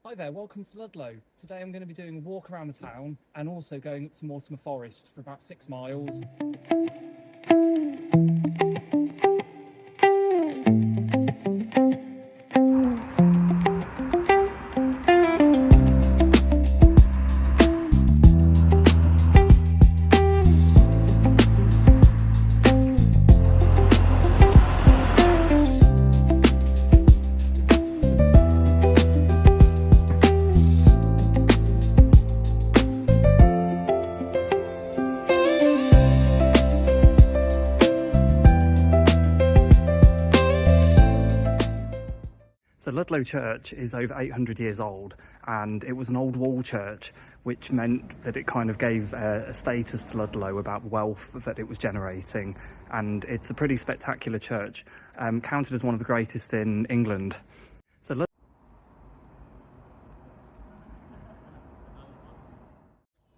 Hi there, welcome to Ludlow. Today I'm going to be doing a walk around the town and also going up to Mortimer Forest for about 6 miles. So Ludlow Church is over 800 years old, and it was an old wall church, which meant that it kind of gave a status to Ludlow about the wealth that it was generating. And it's a pretty spectacular church, counted as one of the greatest in England. So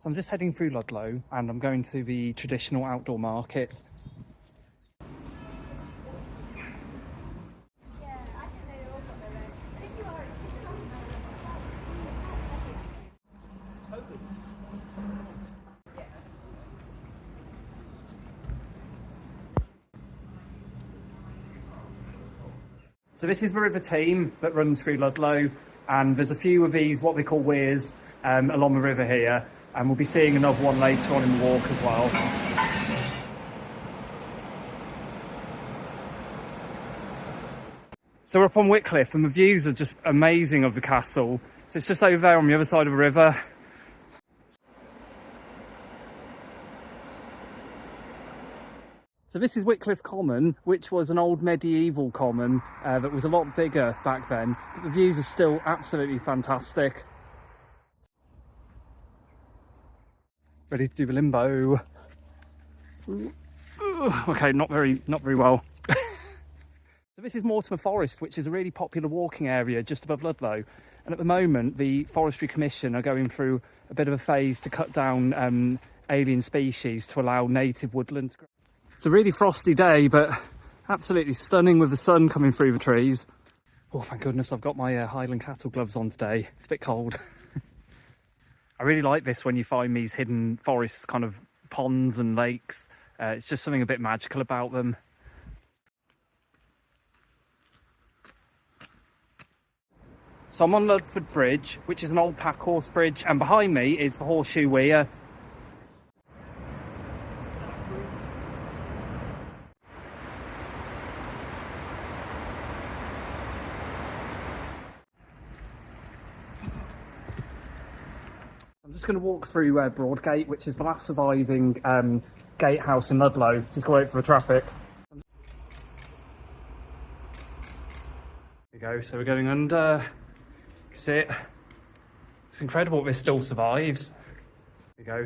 I'm just heading through Ludlow and I'm going to the traditional outdoor market. So this is the river Team that runs through Ludlow, and there's a few of these, what they call weirs, along the river here, and we'll be seeing another one later on in the walk as well. So we're up on Wycliffe and the views are just amazing of the castle. So it's just over there on the other side of the river. So this is Wycliffe Common, which was an old medieval common that was a lot bigger back then, but the views are still absolutely fantastic. Ready to do the limbo. Okay, not very well. So this is Mortimer Forest, which is a really popular walking area just above Ludlow. And at the moment, the Forestry Commission are going through a bit of a phase to cut down alien species to allow native woodland to grow. It's a really frosty day, but absolutely stunning with the sun coming through the trees. Oh, thank goodness I've got my Highland cattle gloves on today. It's a bit cold. I really like this when you find these hidden forests, kind of ponds and lakes. It's just something a bit magical about them. So I'm on Ludford Bridge, which is an old pack horse bridge, and behind me is the Horseshoe Weir. I'm just going to walk through Broadgate, which is the last surviving gatehouse in Ludlow. Just go wait for the traffic. There we go, so we're going under. You can see it. It's incredible this still survives. There we go.